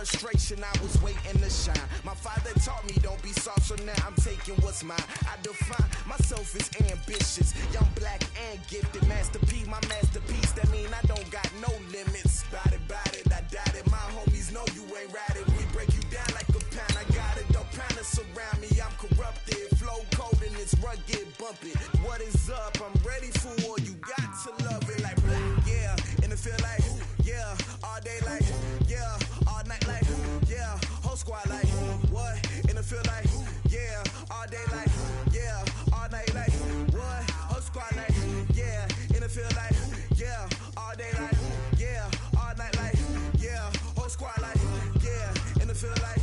frustration, I was waiting to shine. My father taught me don't be soft, so now I'm taking what's mine. I define myself as ambitious, young, black, and gifted. Master P, my masterpiece, that mean I don't got no limits. Bout it, I doubt it. My homies know you ain't ratted. We break you down like a pound. I got it, don't pound us around me. I'm corrupted, flow cold and it's rugged, bumpy. What is up? I'm ready for war. You got to love it like black, yeah. And it feel like, yeah. All day like, yeah. All night like, yeah. Whole squad like, what? And it feel like, yeah. All day like, yeah. All night like, what? Whole squad like, yeah. And it feel like, yeah. All day like, yeah. All night like, yeah. Whole squad like, yeah. And it feel like.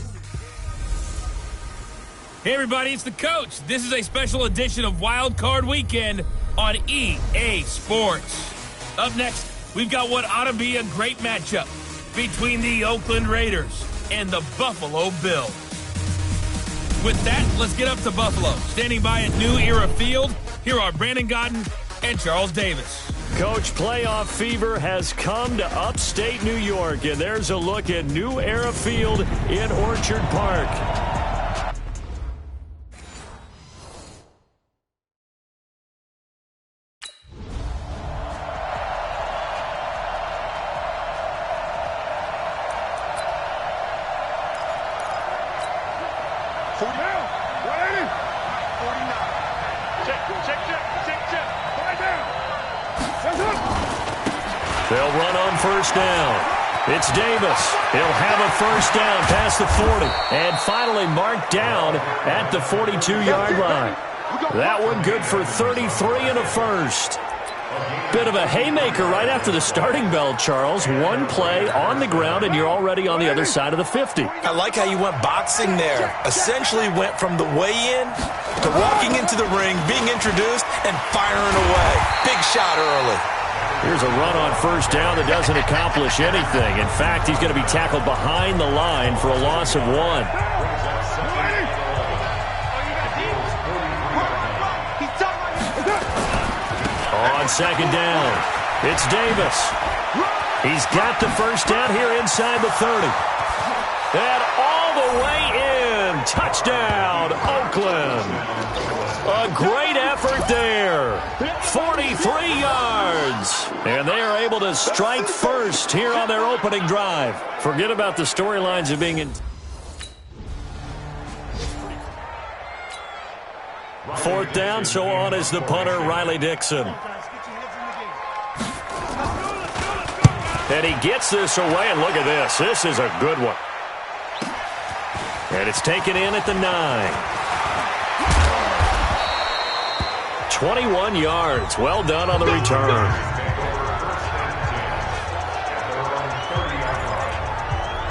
Hey everybody, it's the coach. This is a special edition of Wild Card Weekend on EA Sports. Up next, we've got what ought to be a great matchup between the Oakland Raiders and the Buffalo Bills. With that, let's get up to Buffalo. Standing by at New Era Field, here are Brandon Godden and Charles Davis. Coach, playoff fever has come to upstate New York, and there's a look at New Era Field in Orchard Park. They'll run on first down. It's Davis. He'll have a first down past the 40. And finally marked down at the 42-yard line. That one good for 33 and a first. Bit of a haymaker right after the starting bell, Charles. One play on the ground, and you're already on the other side of the 50. I like how you went boxing there. Essentially went from the weigh-in to walking into the ring, being introduced, and firing away. Big shot early. Here's a run on first down that doesn't accomplish anything. In fact, he's going to be tackled behind the line for a loss of 1. On second down, it's Davis. He's got the first down here inside the 30. And all the way in. Touchdown, Oakland. A great effort there. 43 yards. And they are able to strike first here on their opening drive. Forget about the storylines of being in. Fourth down, so on is the punter, Riley Dixon. And he gets this away, and look at this. This is a good one. And it's taken in at the 9. 21 yards. Well done on the return.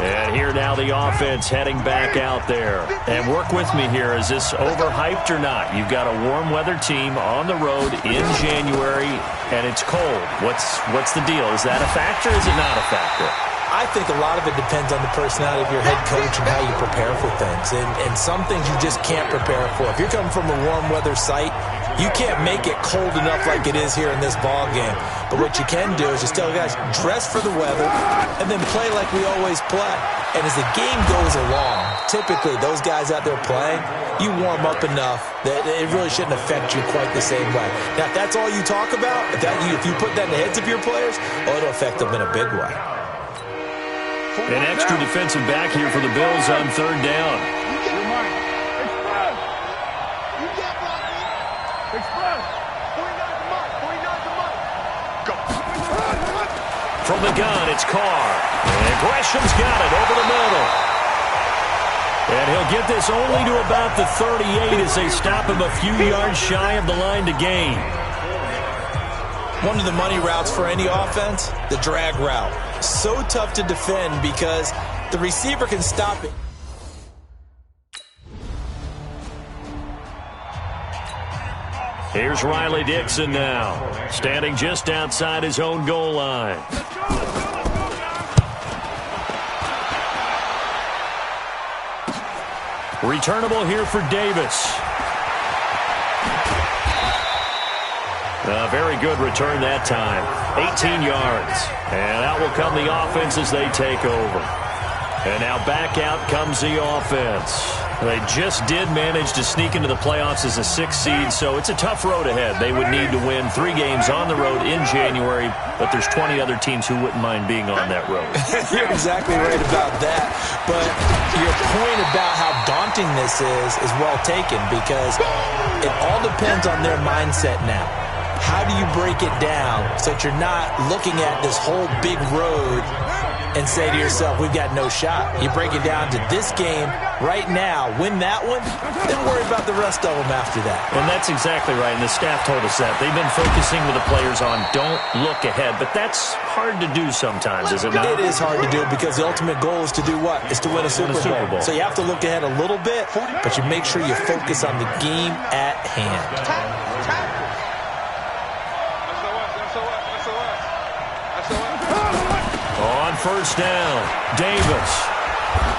And here now the offense heading back out there. And work with me here. Is this overhyped or not? You've got a warm weather team on the road in January, and it's cold. What's the deal? Is that a factor or is it not a factor? I think a lot of it depends on the personality of your head coach and how you prepare for things. And some things you just can't prepare for. If you're coming from a warm weather site, you can't make it cold enough like it is here in this ball game. But what you can do is just tell guys, dress for the weather and then play like we always play. And as the game goes along, typically those guys out there playing, you warm up enough that it really shouldn't affect you quite the same way. Now, if that's all you talk about, if you put that in the heads of your players, it'll affect them in a big way. An extra defensive back here for the Bills on third down. From the gun, it's Carr. And Gresham's got it over the middle. And he'll get this only to about the 38 as they stop him a few yards shy of the line to gain. One of the money routes for any offense, the drag route. So tough to defend because the receiver can stop it. Here's Riley Dixon now, standing just outside his own goal line. Returnable here for Davis. A very good return that time. 18 yards. And out will come the offense as they take over. And now back out comes the offense. They just did manage to sneak into the playoffs as a 6th seed, so it's a tough road ahead. They would need to win 3 games on the road in January, but there's 20 other teams who wouldn't mind being on that road. You're exactly right about that, but your point about how daunting this is well taken, because it all depends on their mindset now. How do you break it down so that you're not looking at this whole big road and say to yourself, we've got no shot? You break it down to this game right now, win that one, then worry about the rest of them after that. And that's exactly right, and the staff told us that. They've been focusing with the players on don't look ahead, but that's hard to do sometimes, is it not? It is hard to do because the ultimate goal is to do what? Is to win a Super Bowl. So you have to look ahead a little bit, but you make sure you focus on the game at hand. On first down, Davis.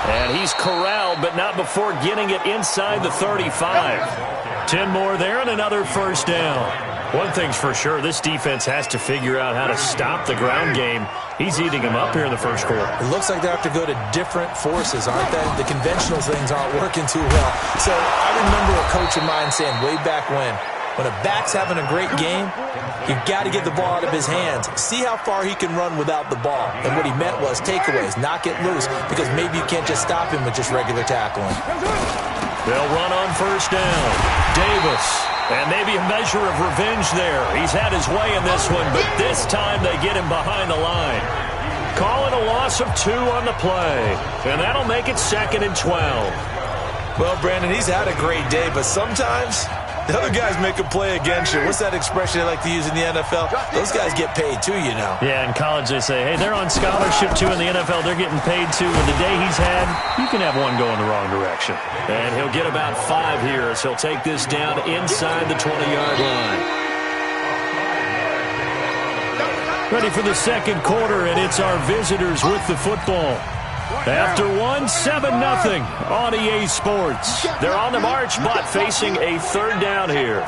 And he's corralled, but not before getting it inside the 35. 10 more there and another first down. One thing's for sure, this defense has to figure out how to stop the ground game. He's eating them up here in the first quarter. It looks like they have to go to different forces, aren't they? The conventional things aren't working too well. So I remember a coach of mine saying way back when a back's having a great game, you've got to get the ball out of his hands. See how far he can run without the ball. And what he meant was takeaways, knock it loose, because maybe you can't just stop him with just regular tackling. They'll run on first down. Davis. And maybe a measure of revenge there. He's had his way in this one, but this time they get him behind the line. Calling a loss of 2 on the play. And that'll make it 2nd and 12. Well, Brandon, he's had a great day, but sometimes the other guys make a play against you. What's that expression they like to use in the NFL? Those guys get paid too, you know. Yeah, in college they say, hey, they're on scholarship too. In the NFL, they're getting paid too. With the day he's had, you can have one going the wrong direction. And he'll get about 5 here as he'll take this down inside the 20-yard line. Ready for the second quarter, and it's our visitors with the football. After 1, 7-0 on EA Sports. They're on the march, but facing a 3rd down here.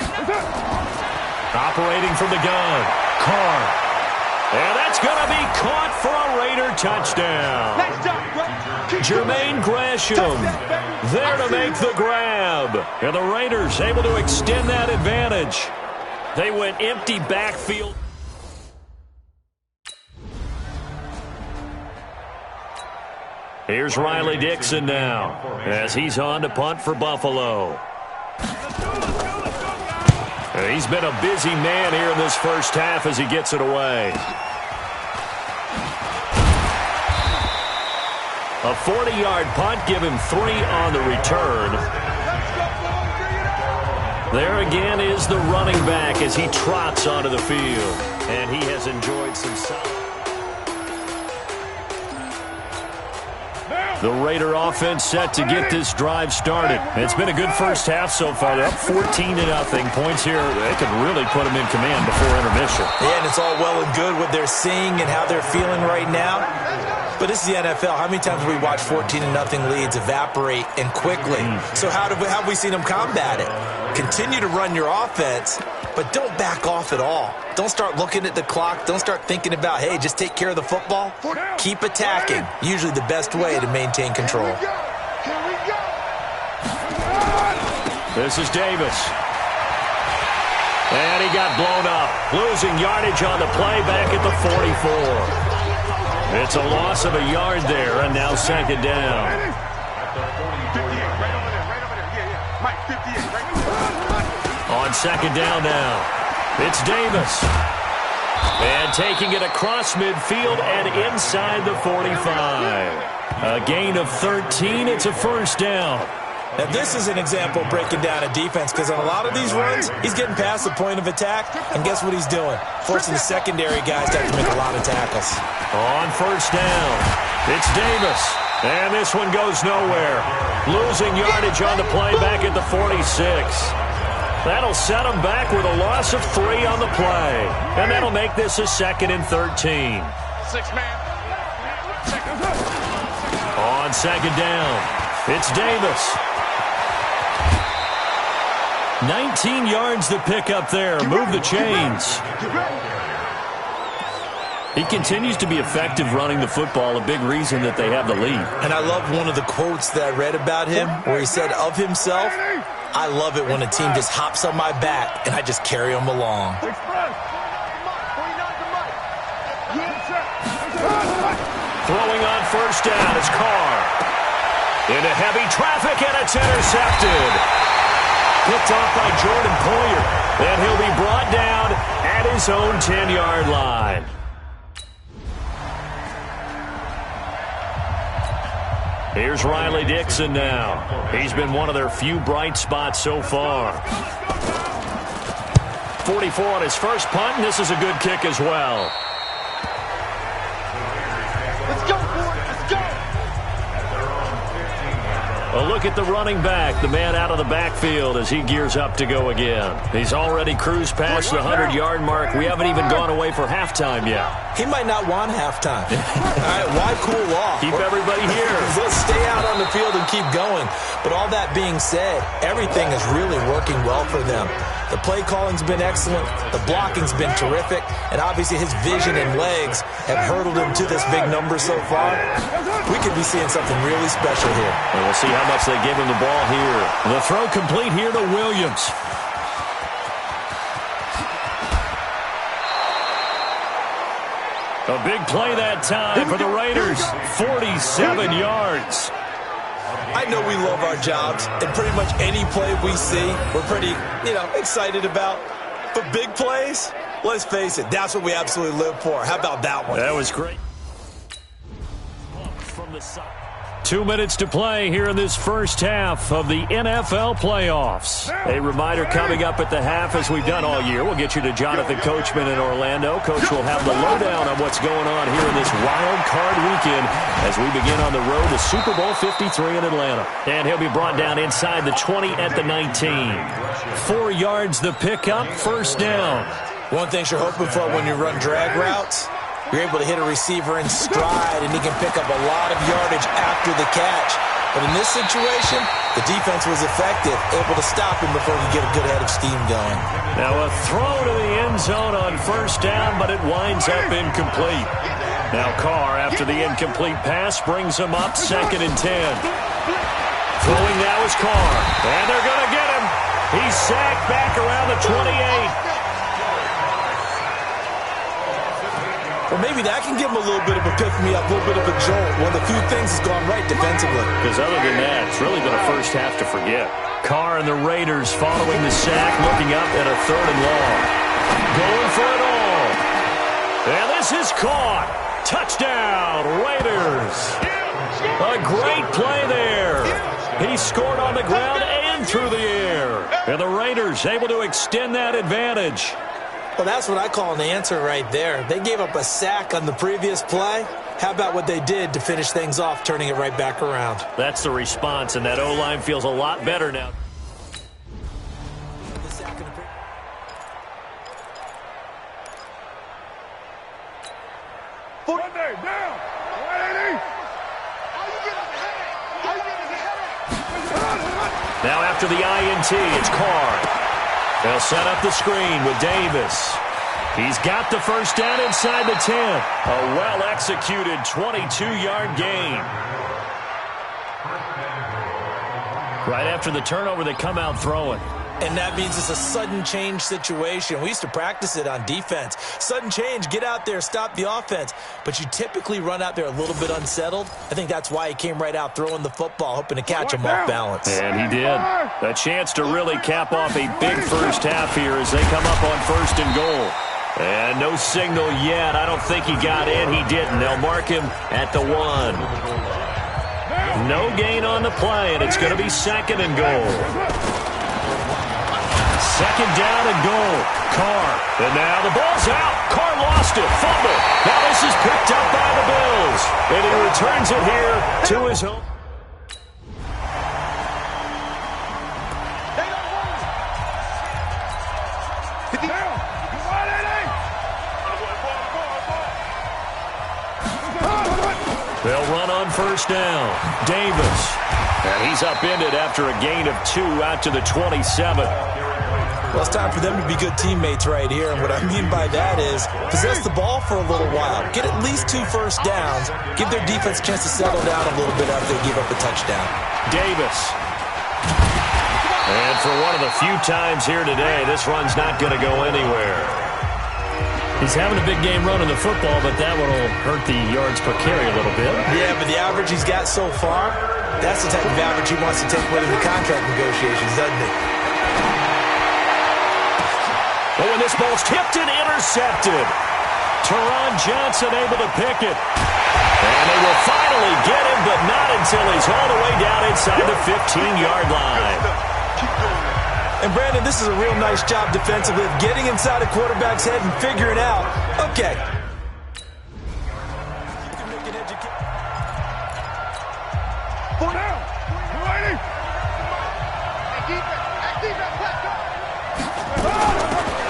Operating from the gun, Carr. And that's going to be caught for a Raider touchdown. Jermaine Gresham there to make the grab. And the Raiders able to extend that advantage. They went empty backfield. Here's Riley Dixon now as he's on to punt for Buffalo. He's been a busy man here in this first half as he gets it away. A 40-yard punt, give him 3 on the return. There again is the running back as he trots onto the field. And he has enjoyed some solid. The Raider offense set to get this drive started. It's been a good first half so far. They're up 14-0. Points here, they could really put them in command before intermission. Yeah, and it's all well and good what they're seeing and how they're feeling right now. But this is the NFL. How many times have we watched 14-0 leads evaporate and quickly? So how have we seen them combat it? Continue to run your offense, but don't back off at all. Don't start looking at the clock. Don't start thinking about, hey, just take care of the football. Keep attacking. Usually the best way to maintain control. This is Davis. And he got blown up. Losing yardage on the play back at the 44. It's a loss of a yard there, and now 2nd down. On 2nd down now, it's Davis. And taking it across midfield and inside the 45. A gain of 13, it's a first down. Now, this is an example of breaking down a defense, because on a lot of these runs, he's getting past the point of attack, and guess what he's doing? Forcing the secondary guys to have to make a lot of tackles. On first down, it's Davis. And this one goes nowhere. Losing yardage on the play back at the 46. That'll set him back with a loss of 3 on the play. And that'll make this a 2nd and 13. 6-man. On 2nd down, it's Davis. 19 yards to pick up there. Move the chains. He continues to be effective running the football, a big reason that they have the lead. And I love one of the quotes that I read about him where he said of himself, "I love it when a team just hops on my back and I just carry them along." Throwing on first down is Carr. Into heavy traffic, and it's intercepted. Picked off by Jordan Poyer. And he'll be brought down at his own 10-yard line. Here's Riley Dixon now. He's been one of their few bright spots so far. 44 on his first punt, and this is a good kick as well. A look at the running back, the man out of the backfield as he gears up to go again. He's already cruised past the 100-yard mark. We haven't even gone away for halftime yet. He might not want halftime. All right, why cool off? Keep everybody here. Let's stay out on the field and keep going. But all that being said, everything is really working well for them. The play calling's been excellent. The blocking's been terrific. And obviously his vision and legs have hurdled him to this big number so far. We could be seeing something really special here. And we'll see how much they give him the ball here. The throw complete here to Williams. A big play that time for the Raiders. 47 yards. I know we love our jobs, and pretty much any play we see, we're pretty, excited about. But big plays, let's face it, that's what we absolutely live for. How about that one? That was great. From the side. 2 minutes to play here in this first half of the NFL playoffs. A reminder coming up at the half, as we've done all year. We'll get you to Jonathan Coachman in Orlando. Coach will have the lowdown on what's going on here in this wild card weekend as we begin on the road to Super Bowl 53 in Atlanta. And he'll be brought down inside the 20 at the 19. 4 yards the pickup, first down. One thing you're hoping for when you run drag routes, you're able to hit a receiver in stride, and he can pick up a lot of yardage after the catch. But in this situation, the defense was effective, able to stop him before he could get a good head of steam going. Now a throw to the end zone on first down, but it winds up incomplete. Now Carr, after the incomplete pass, brings him up 2nd and 10. Throwing now is Carr, and they're going to get him. He's sacked back around the 28. Well, maybe that can give him a little bit of a pick-me-up, a little bit of a jolt. One of the few things has gone right defensively. Because other than that, it's really been a first half to forget. Carr and the Raiders following the sack, looking up at a 3rd and long. Going for it all. And this is caught. Touchdown, Raiders. A great play there. He scored on the ground and through the air. And the Raiders able to extend that advantage. Well, that's what I call an answer right there. They gave up a sack on the previous play. How about what they did to finish things off, turning it right back around? That's the response, and that O-line feels a lot better now. Now after the INT, it's Carr. They'll set up the screen with Davis. He's got the first down inside the 10. A well-executed 22-yard gain. Right after the turnover, they come out throwing. And that means it's a sudden change situation. We used to practice it on defense. Sudden change, get out there, stop the offense. But you typically run out there a little bit unsettled. I think that's why he came right out throwing the football, hoping to catch him off balance. And he did. A chance to really cap off a big first half here as they come up on 1st and goal. And no signal yet. I don't think he got in. He didn't. They'll mark him at the 1. No gain on the play, and it's going to be 2nd and goal. 2nd down and goal. Carr. And now the ball's out. Carr lost it. Fumble. Now this is picked up by the Bills. And he returns it here to his home. They'll run on first down. Davis. And he's upended after a gain of 2 out to the 27. Well, it's time for them to be good teammates right here, and what I mean by that is possess the ball for a little while, get at least 2 first downs, give their defense a chance to settle down a little bit after they give up a touchdown. Davis. And for one of the few times here today, this run's not going to go anywhere. He's having a big game running the football, but that one will hurt the yards per carry a little bit. Yeah, but the average he's got so far, that's the type of average he wants to take with him in contract negotiations, doesn't it? Oh, and this ball's tipped and intercepted. Teron Johnson able to pick it. And they will finally get him, but not until he's all the way down inside the 15-yard line. And, Brandon, this is a real nice job defensively of getting inside a quarterback's head and figuring out, okay.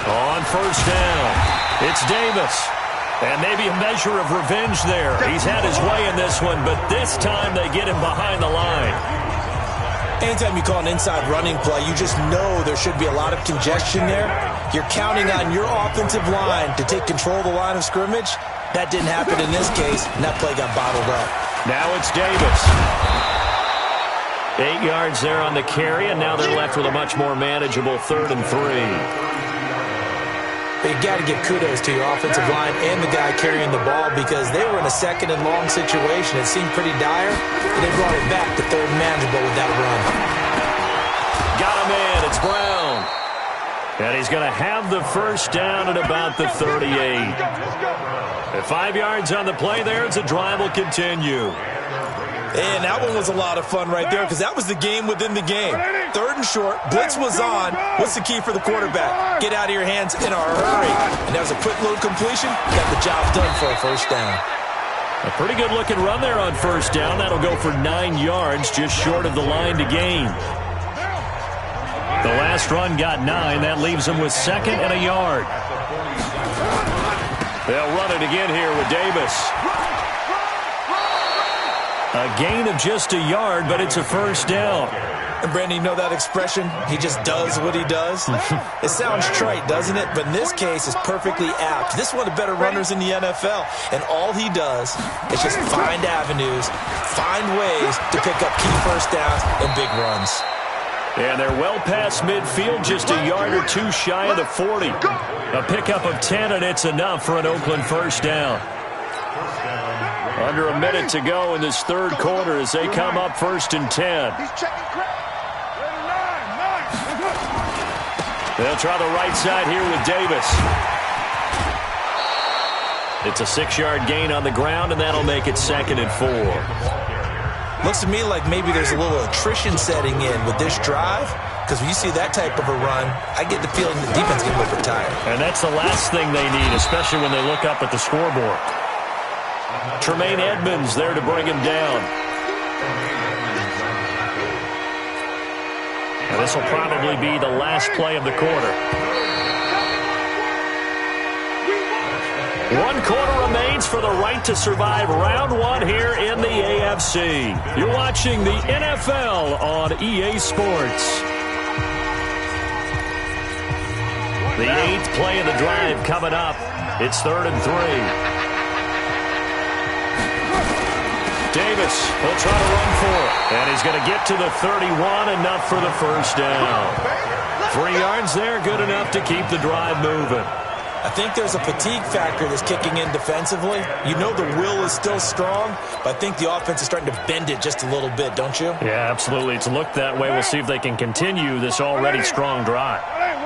On first down, it's Davis. And maybe a measure of revenge there. He's had his way in this one, but this time they get him behind the line. Anytime you call an inside running play, you just know there should be a lot of congestion there. You're counting on your offensive line to take control of the line of scrimmage. That didn't happen in this case, and that play got bottled up. Now it's Davis. 8 yards there on the carry, and now they're left with a much more manageable 3rd and 3. But you got to give kudos to your offensive line and the guy carrying the ball because they were in a 2nd and long situation. It seemed pretty dire, but they brought it back to 3rd and manageable with that run. Got him in. It's Brown. And he's going to have the first down at about the 38. At 5 yards on the play there, as the drive will continue. And that one was a lot of fun right there because that was the game within the game. 3rd and short, blitz was on. What's the key for the quarterback? Get out of your hands in a hurry. And that was a quick load completion. Got the job done for a first down. A pretty good looking run there on first down. That'll go for 9 yards, just short of the line to gain. The last run got 9. That leaves them with 2nd and a yard. They'll run it again here with Davis. A gain of just a yard, but it's a first down. And, Brandon, you know that expression? He just does what he does? It sounds trite, doesn't it? But in this case, it's perfectly apt. This is one of the better runners in the NFL. And all he does is just find avenues, find ways to pick up key first downs and big runs. And they're well past midfield, just a yard or 2 shy of the 40. A pickup of 10, and it's enough for an Oakland first down. Under a minute to go in this 3rd quarter as they come up 1st and 10. They'll try the right side here with Davis. It's a 6-yard gain on the ground, and that'll make it 2nd and 4. Looks to me like maybe there's a little attrition setting in with this drive. Because when you see that type of a run, I get the feeling the defense is going to look retired. And that's the last thing they need, especially when they look up at the scoreboard. Tremaine Edmonds there to bring him down. And this will probably be the last play of the quarter. 1 quarter remains for the right to survive round 1 here in the AFC. You're watching the NFL on EA Sports. The 8th play of the drive coming up. It's 3rd and 3. Davis will try to run for it. And he's going to get to the 31, enough for the first down. 3 yards there, good enough to keep the drive moving. I think there's a fatigue factor that's kicking in defensively. You know the will is still strong, but I think the offense is starting to bend it just a little bit, don't you? Yeah, absolutely. It's looked that way. We'll see if they can continue this already strong drive.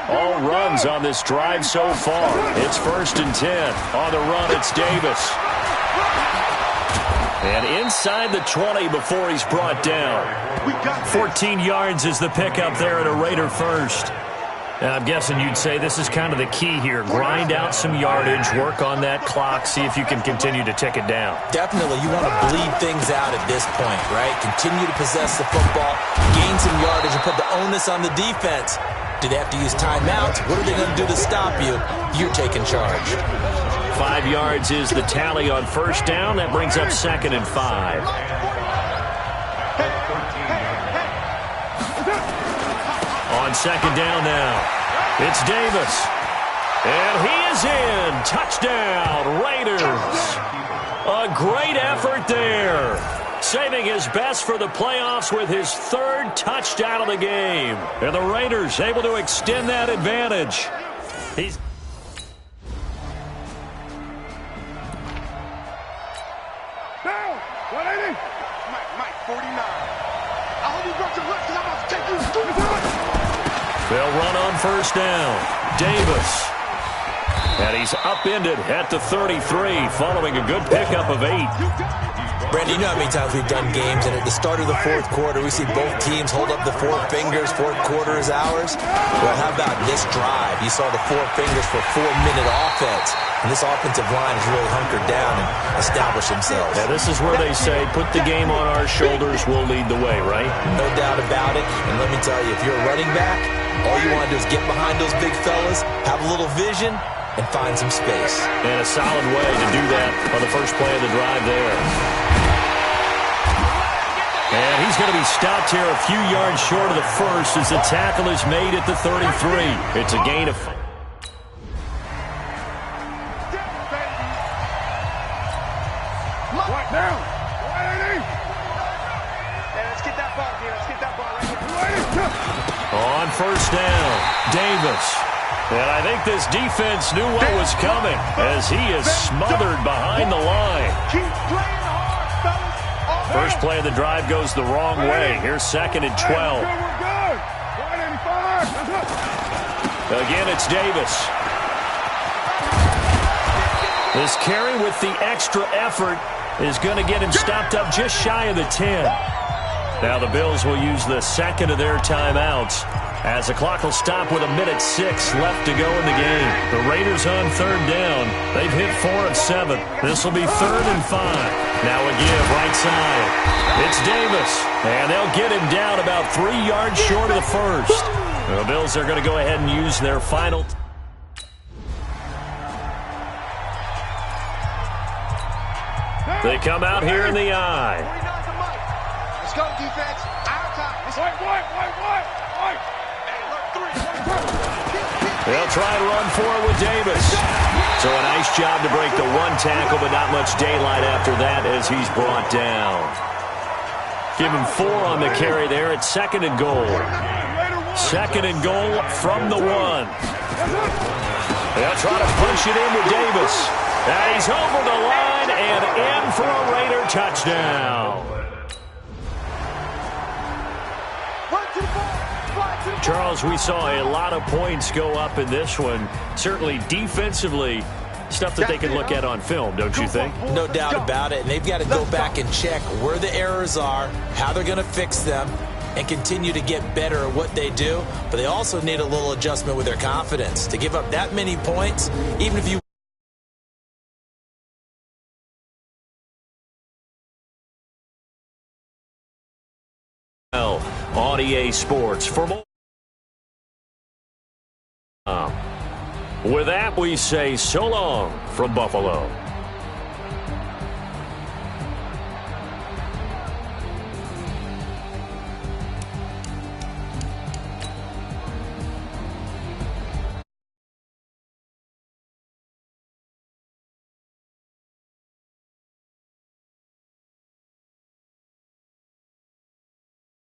All runs on this drive so far. It's 1st and 10. On the run, it's Davis. And inside the 20 before he's brought down. 14 yards is the pickup there at a Raider first. And I'm guessing you'd say this is kind of the key here. Grind out some yardage, work on that clock, see if you can continue to tick it down. Definitely. You want to bleed things out at this point, right? Continue to possess the football, gain some yardage, and put the onus on the defense. Do they have to use timeouts? What are they going to do to stop you? You're taking charge. 5 yards is the tally on first down. That brings up 2nd and 5. On On second down now, it's Davis. And he is in. Touchdown, Raiders. A great effort there. Saving his best for the playoffs with his third touchdown of the game. And the Raiders able to extend that advantage. He's... Down! 180! Mike, 49. I hope you brought your left because I'm about to take you to the side. They'll run on first down. Davis. And he's upended at the 33 following a good pickup of 8. Brandon, you know how many times we've done games, and at the start of the fourth quarter, we see both teams hold up the four fingers, fourth quarter is ours. Well, how about this drive? You saw the four fingers for 4-minute offense, and this offensive line has really hunkered down and established themselves. Yeah, this is where they say, put the game on our shoulders, we'll lead the way, right? No doubt about it, and let me tell you, if you're a running back, all you want to do is get behind those big fellas, have a little vision, and find some space. And a solid way to do that on the first play of the drive there. And he's going to be stopped here a few yards short of the first as the tackle is made at the 33. It's a gain of... Down! 180! Let's get that ball here. Let's get that ball right here. On first down, Davis. And I think this defense knew what was coming as he is smothered behind the line. Keep playing hard, fellas. First play of the drive goes the wrong way. Here's 2nd and 12. We're good. 185. Again, it's Davis. This carry with the extra effort is going to get him stopped up just shy of the 10. Now the Bills will use the second of their timeouts as the clock will stop with 1:06 left to go in the game. The Raiders on third down. They've hit 4 of 7. This will be 3rd and 5. Now a give right side. It's Davis. And they'll get him down about 3 yards short of the first. The Bills are going to go ahead and use their final. They come out here in the eye. Let's go, defense. Our time. White. They'll try and run for it with Davis. So a nice job to break the one tackle, but not much daylight after that as he's brought down. Give him 4 on the carry there at 2nd and goal. 2nd and goal from the 1. They'll try to punch it in with Davis. And he's over the line and in for a Raider touchdown. Charles, we saw a lot of points go up in this one. Certainly defensively, stuff that they can look at on film, don't you think? No doubt about it. And they've got to go back and check where the errors are, how they're going to fix them, and continue to get better at what they do. But they also need a little adjustment with their confidence. To give up that many points, even if you on EA Sports for more. With that, we say so long from Buffalo.